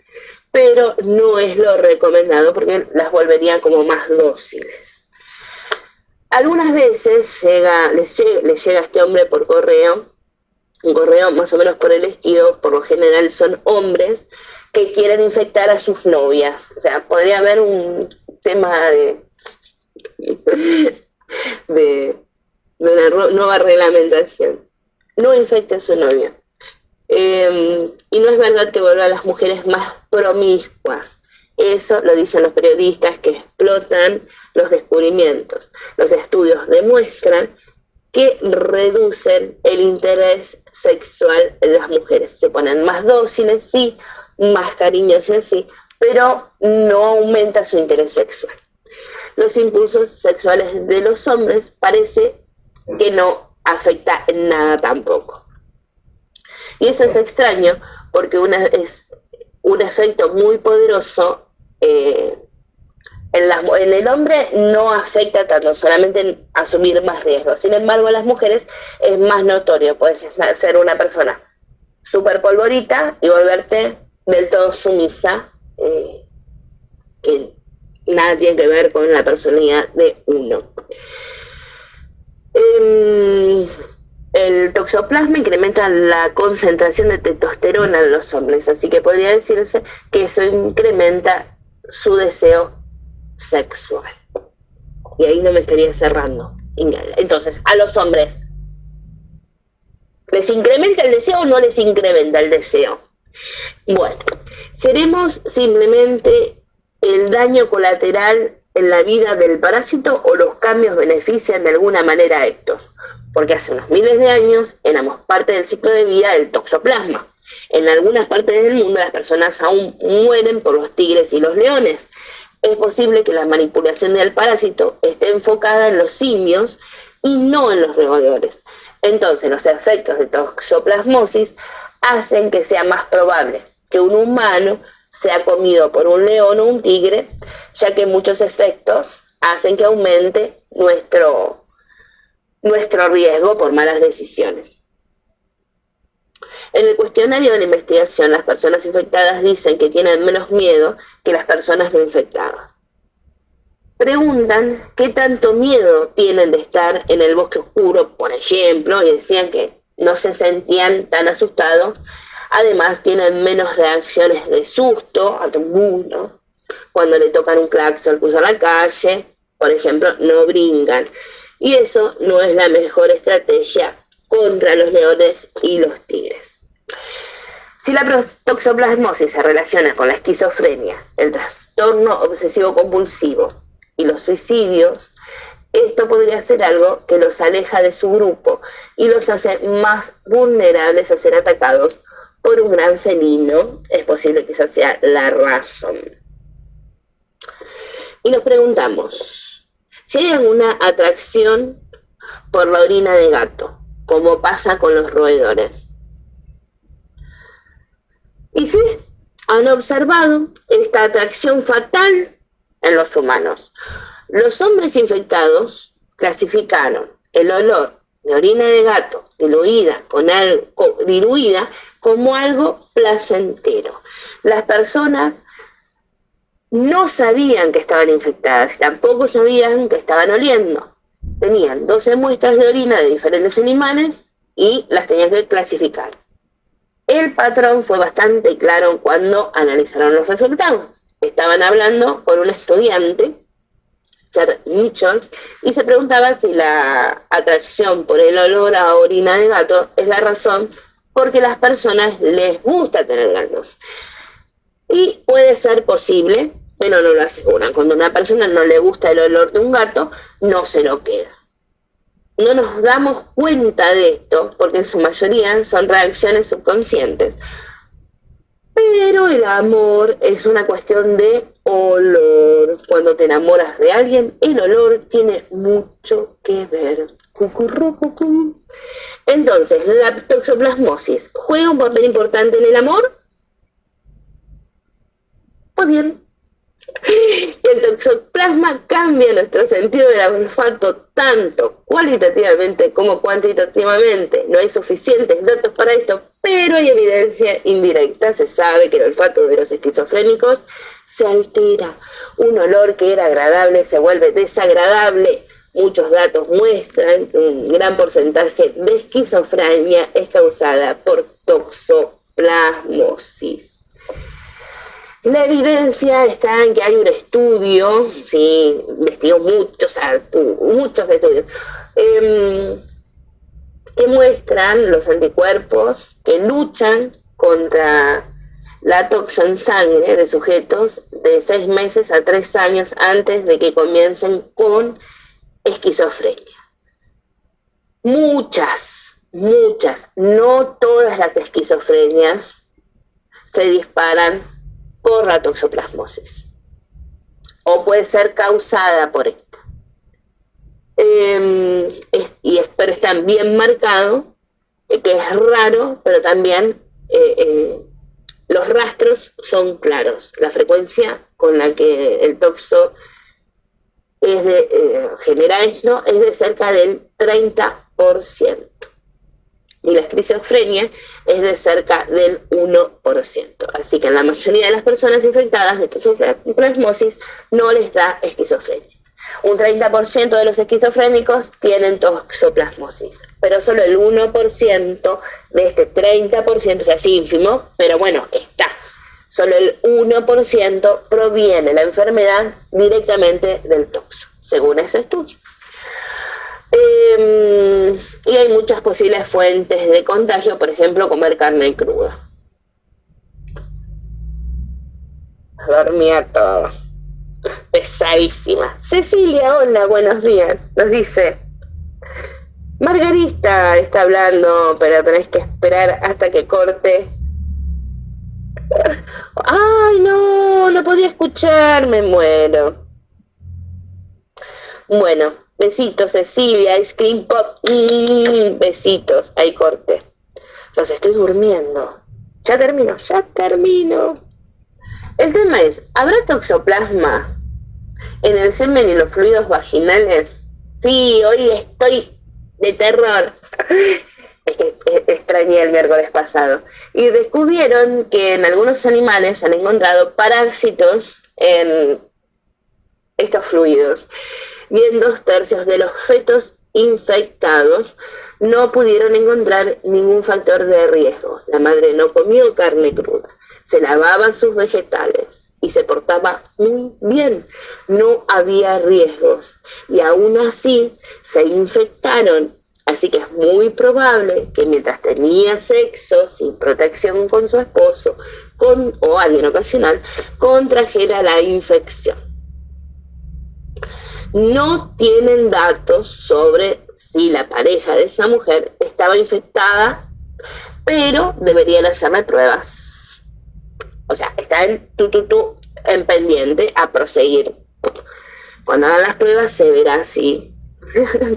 pero no es lo recomendado porque las volverían como más dóciles. Algunas veces les llega a este hombre por correo, un correo más o menos por el estilo, por lo general son hombres que quieren infectar a sus novias. O sea, podría haber un tema de una nueva reglamentación. No infecte a su novia. Y no es verdad que vuelva a las mujeres más promiscuas. Eso lo dicen los periodistas que explotan los descubrimientos. Los estudios demuestran que reducen el interés sexual en las mujeres. Se ponen más dóciles, sí, más cariñosas, sí, pero no aumenta su interés sexual. Los impulsos sexuales de los hombres parece que no afecta en nada tampoco. Y eso es extraño porque es un efecto muy poderoso. En el hombre no afecta tanto, solamente en asumir más riesgos. Sin embargo, en las mujeres es más notorio. Puedes ser una persona súper polvorita y volverte del todo sumisa, que nada tiene que ver con la personalidad de uno. El toxoplasma incrementa la concentración de testosterona en los hombres, así que podría decirse que eso incrementa su deseo sexual. Y ahí no me estaría cerrando. Entonces, a los hombres, ¿les incrementa el deseo o no les incrementa el deseo? Bueno, ¿seremos simplemente el daño colateral en la vida del parásito o los cambios benefician de alguna manera a estos? Porque hace unos miles de años éramos parte del ciclo de vida del toxoplasma. En algunas partes del mundo las personas aún mueren por los tigres y los leones. Es posible que la manipulación del parásito esté enfocada en los simios y no en los roedores. Entonces los efectos de toxoplasmosis hacen que sea más probable que un humano sea comido por un león o un tigre, ya que muchos efectos hacen que aumente nuestro riesgo por malas decisiones. En el cuestionario de la investigación, las personas infectadas dicen que tienen menos miedo que las personas no infectadas. Preguntan qué tanto miedo tienen de estar en el bosque oscuro, por ejemplo, y decían que no se sentían tan asustados. Además, tienen menos reacciones de susto a todo el mundo. Cuando le tocan un claxon al cruzar la calle, por ejemplo, no brincan. Y eso no es la mejor estrategia contra los leones y los tigres. Si la toxoplasmosis se relaciona con la esquizofrenia, el trastorno obsesivo-compulsivo y los suicidios, esto podría ser algo que los aleja de su grupo y los hace más vulnerables a ser atacados por un gran felino. Es posible que esa sea la razón. Y nos preguntamos, si hay alguna atracción por la orina de gato, como pasa con los roedores. Y sí, han observado esta atracción fatal en los humanos. Los hombres infectados clasificaron el olor de orina de gato diluida como algo placentero. Las personas no sabían que estaban infectadas, tampoco sabían que estaban oliendo. Tenían 12 muestras de orina de diferentes animales y las tenían que clasificar. El patrón fue bastante claro cuando analizaron los resultados. Estaban hablando con un estudiante, Chad Mitchell, y se preguntaba si la atracción por el olor a orina de gato es la razón porque las personas les gusta tener gatos. Y puede ser posible, pero no lo aseguran. Cuando a una persona no le gusta el olor de un gato, no se lo queda. No nos damos cuenta de esto porque en su mayoría son reacciones subconscientes. Pero el amor es una cuestión de olor. Cuando te enamoras de alguien, el olor tiene mucho que ver. Cucurrucucú. Entonces, la toxoplasmosis juega un papel importante en el amor. Pues bien, el toxoplasma cambia nuestro sentido del olfato tanto cualitativamente como cuantitativamente. No hay suficientes datos para esto, pero hay evidencia indirecta. Se sabe que el olfato de los esquizofrénicos se altera. Un olor que era agradable se vuelve desagradable. Muchos datos muestran que un gran porcentaje de esquizofrenia es causada por toxoplasmosis. La evidencia está en que hay un estudio, sí, investigó muchos estudios, que muestran los anticuerpos que luchan contra la toxo en sangre de sujetos de 6 meses a 3 años antes de que comiencen con esquizofrenia. Muchas, no todas las esquizofrenias se disparan por la toxoplasmosis, o puede ser causada por esta. Pero está bien marcado, que es raro, pero también los rastros son claros. La frecuencia con la que el toxo genera esto es de cerca del 30%. Y la esquizofrenia es de cerca del 1%. Así que en la mayoría de las personas infectadas de toxoplasmosis no les da esquizofrenia. Un 30% de los esquizofrénicos tienen toxoplasmosis, pero solo el 1% de este 30%, o sea, es ínfimo, pero bueno, está. Solo el 1% proviene la enfermedad directamente del toxo, según ese estudio. Y hay muchas posibles fuentes de contagio, por ejemplo, comer carne cruda. Dormía todo. Pesadísima. Cecilia, hola, buenos días. Nos dice: Margarita está hablando, pero tenés que esperar hasta que corte. Ay, no podía escuchar, me muero. Bueno, besitos, Cecilia, Ice Cream Pop, besitos, ahí corte. Los estoy durmiendo. Ya termino. El tema es, ¿habrá toxoplasma en el semen y los fluidos vaginales? Sí, hoy estoy de terror. Es que extrañé el miércoles pasado. Y descubrieron que en algunos animales han encontrado parásitos en estos fluidos. Y en 2/3 de los fetos infectados no pudieron encontrar ningún factor de riesgo. La madre no comió carne cruda, se lavaba sus vegetales y se portaba muy bien. No había riesgos y aún así se infectaron. Así que es muy probable que mientras tenía sexo sin protección con su esposo o alguien ocasional, contrajera la infección. No tienen datos sobre si la pareja de esa mujer estaba infectada, pero deberían hacerle pruebas. O sea, está en pendiente a proseguir. Cuando hagan las pruebas se verá si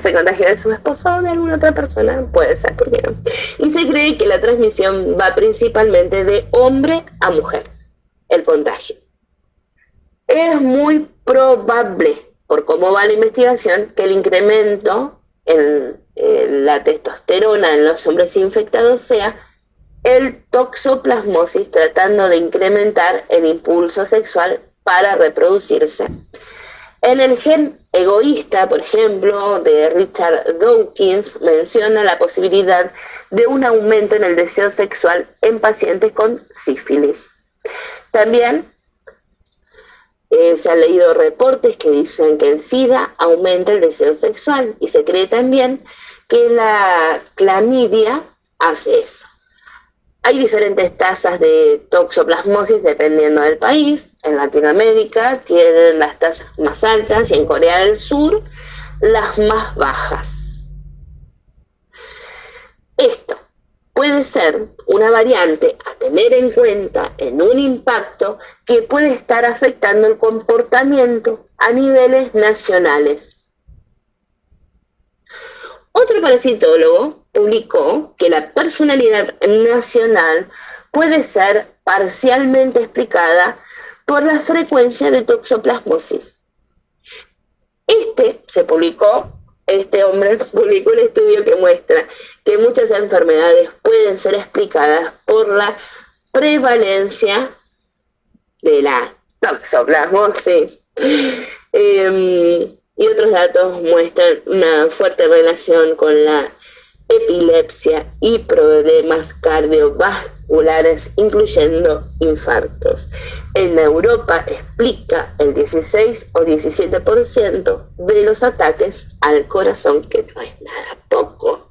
se contagia de su esposo o de alguna otra persona. Puede ser, ¿por qué no? Y se cree que la transmisión va principalmente de hombre a mujer, el contagio. Es muy probable, por cómo va la investigación, que el incremento en la testosterona en los hombres infectados sea el toxoplasmosis tratando de incrementar el impulso sexual para reproducirse. En el gen egoísta, por ejemplo, de Richard Dawkins, menciona la posibilidad de un aumento en el deseo sexual en pacientes con sífilis. También se han leído reportes que dicen que el SIDA aumenta el deseo sexual y se cree también que la clamidia hace eso. Hay diferentes tasas de toxoplasmosis dependiendo del país. En Latinoamérica tienen las tasas más altas y en Corea del Sur las más bajas. Esto puede ser una variante a tener en cuenta en un impacto que puede estar afectando el comportamiento a niveles nacionales. Otro parasitólogo publicó que la personalidad nacional puede ser parcialmente explicada por la frecuencia de toxoplasmosis. Este hombre publicó un estudio que muestra que muchas enfermedades pueden ser explicadas por la prevalencia de la toxoplasmosis. Y otros datos muestran una fuerte relación con la epilepsia y problemas cardiovasculares, incluyendo infartos. En Europa explica el 16 o 17% de los ataques al corazón, que no es nada poco.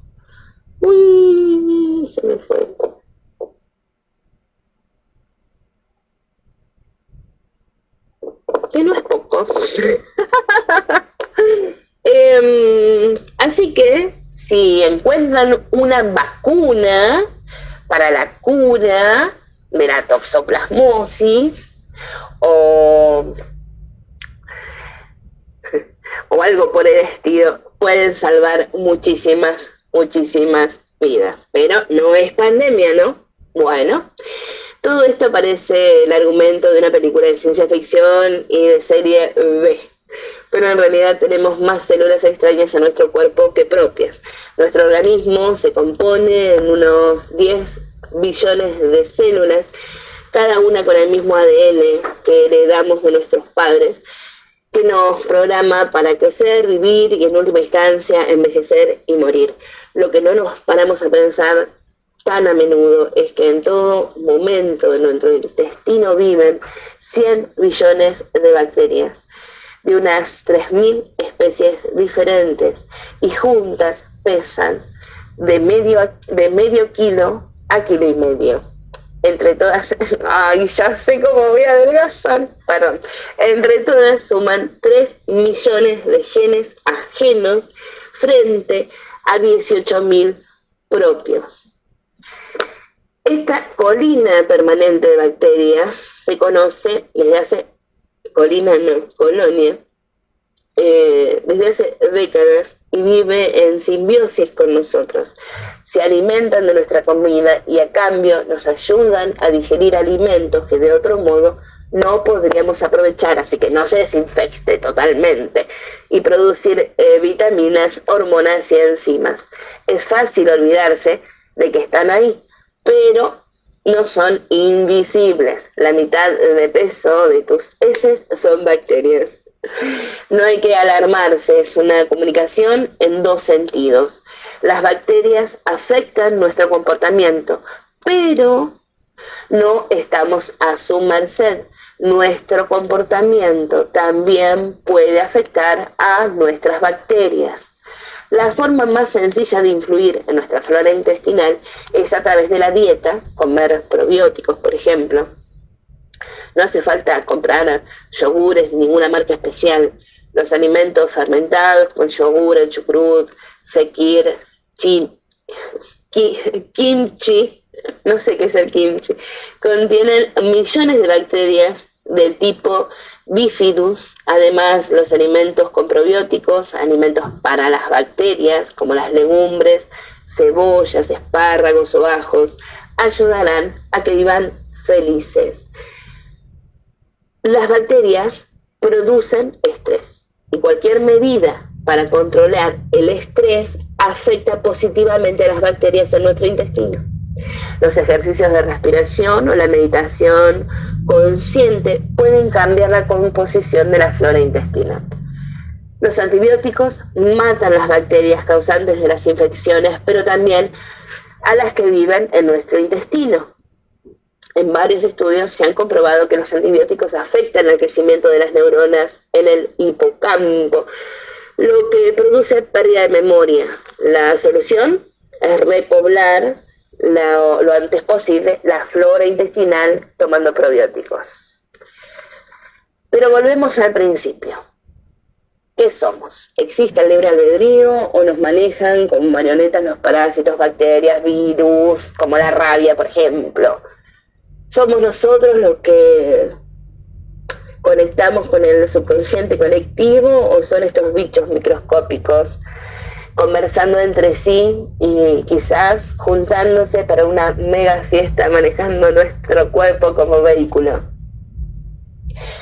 Uy, se me fue. Que no es poco. Así que si encuentran una vacuna para la cura de la toxoplasmosis o algo por el estilo, pueden salvar muchísimas vidas. Pero no es pandemia, ¿no? Bueno, todo esto parece el argumento de una película de ciencia ficción y de serie B. Pero en realidad tenemos más células extrañas en nuestro cuerpo que propias. Nuestro organismo se compone en unos 10 billones de células, cada una con el mismo ADN que heredamos de nuestros padres, que nos programa para crecer, vivir y en última instancia envejecer y morir. Lo que no nos paramos a pensar tan a menudo es que en todo momento de nuestro intestino viven 100 billones de bacterias, de unas 3.000 especies diferentes, y juntas pesan de medio kilo a kilo y medio. Entre todas, ay, ya sé cómo voy a adelgazar, perdón. Entre todas suman 3 millones de genes ajenos frente a 18.000 propios. Esta colina permanente de bacterias se conoce desde hace colonia, desde hace décadas, y vive en simbiosis con nosotros. Se alimentan de nuestra comida y a cambio nos ayudan a digerir alimentos que de otro modo no podríamos aprovechar, así que no se desinfecte totalmente, y producir vitaminas, hormonas y enzimas. Es fácil olvidarse de que están ahí, pero no son invisibles. La mitad de peso de tus heces son bacterias. No hay que alarmarse, es una comunicación en dos sentidos. Las bacterias afectan nuestro comportamiento, pero no estamos a su merced. Nuestro comportamiento también puede afectar a nuestras bacterias. La forma más sencilla de influir en nuestra flora intestinal es a través de la dieta, comer probióticos, por ejemplo. No hace falta comprar yogures, ninguna marca especial. Los alimentos fermentados con yogur, el chucrut, fekir, kimchi, no sé qué es el kimchi, contienen millones de bacterias del tipo Bifidus. Además, los alimentos con probióticos, alimentos para las bacterias, como las legumbres, cebollas, espárragos o ajos, ayudarán a que vivan felices. Las bacterias producen estrés y cualquier medida para controlar el estrés afecta positivamente a las bacterias en nuestro intestino. Los ejercicios de respiración o la meditación consciente pueden cambiar la composición de la flora intestinal. Los antibióticos matan las bacterias causantes de las infecciones, pero también a las que viven en nuestro intestino. En varios estudios se han comprobado que los antibióticos afectan el crecimiento de las neuronas en el hipocampo, lo que produce pérdida de memoria. La solución es repoblar lo antes posible la flora intestinal tomando probióticos. Pero volvemos al principio. ¿Qué somos? ¿Existe el libre albedrío o nos manejan como marionetas los parásitos, bacterias, virus, como la rabia, por ejemplo? ¿Somos nosotros los que conectamos con el subconsciente colectivo o son estos bichos microscópicos conversando entre sí y quizás juntándose para una mega fiesta manejando nuestro cuerpo como vehículo?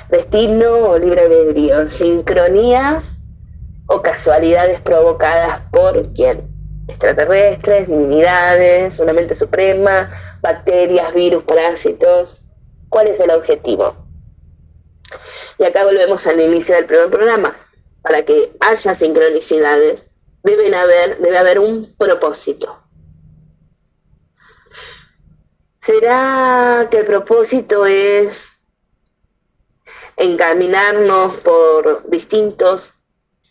Destino o libre albedrío, sincronías o casualidades provocadas por ¿quién? Extraterrestres, divinidades, una mente suprema, bacterias, virus, parásitos. ¿Cuál es el objetivo? Y acá volvemos al inicio del primer programa. Para que haya sincronicidades, debe haber un propósito. ¿Será que el propósito es encaminarnos por distintos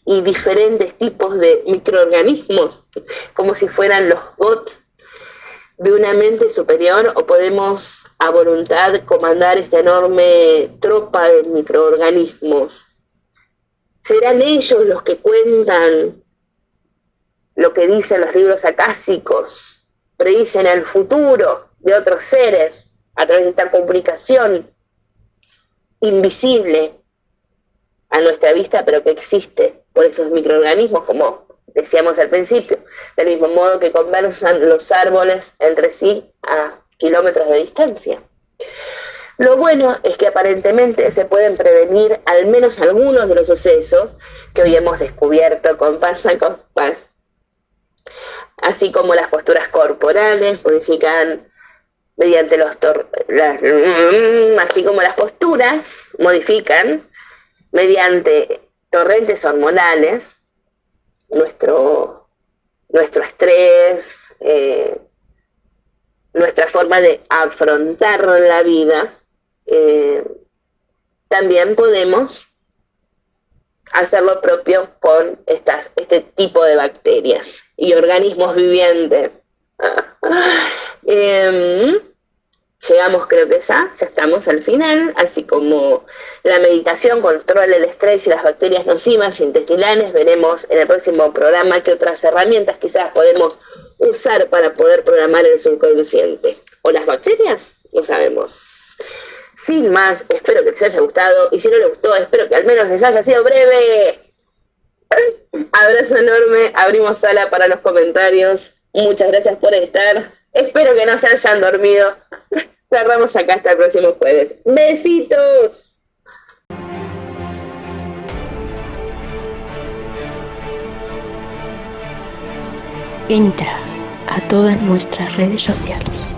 y diferentes tipos de microorganismos, como si fueran los bots de una mente superior, o podemos a voluntad comandar esta enorme tropa de microorganismos? ¿Serán ellos los que cuentan lo que dicen los libros acásicos, predicen el futuro de otros seres a través de esta comunicación invisible a nuestra vista, pero que existe por esos microorganismos, como decíamos al principio, del mismo modo que conversan los árboles entre sí a kilómetros de distancia? Lo bueno es que aparentemente se pueden prevenir al menos algunos de los sucesos que hoy hemos descubierto con pas a pas, así como las posturas corporales modifican mediante así como las posturas modifican mediante torrentes hormonales nuestro estrés, nuestra forma de afrontar la vida. También podemos hacer lo propio con este tipo de bacterias y organismos vivientes. Llegamos, creo que ya estamos al final, así como la meditación controla el estrés y las bacterias nocivas intestinales. Veremos en el próximo programa qué otras herramientas quizás podemos usar para poder programar el subconsciente. ¿O las bacterias? No sabemos. Sin más, espero que les haya gustado, y si no les gustó, espero que al menos les haya sido breve. Abrazo enorme, abrimos sala para los comentarios. Muchas gracias por estar. Espero que no se hayan dormido. Cerramos acá hasta el próximo jueves. ¡Besitos! Entra a todas nuestras redes sociales.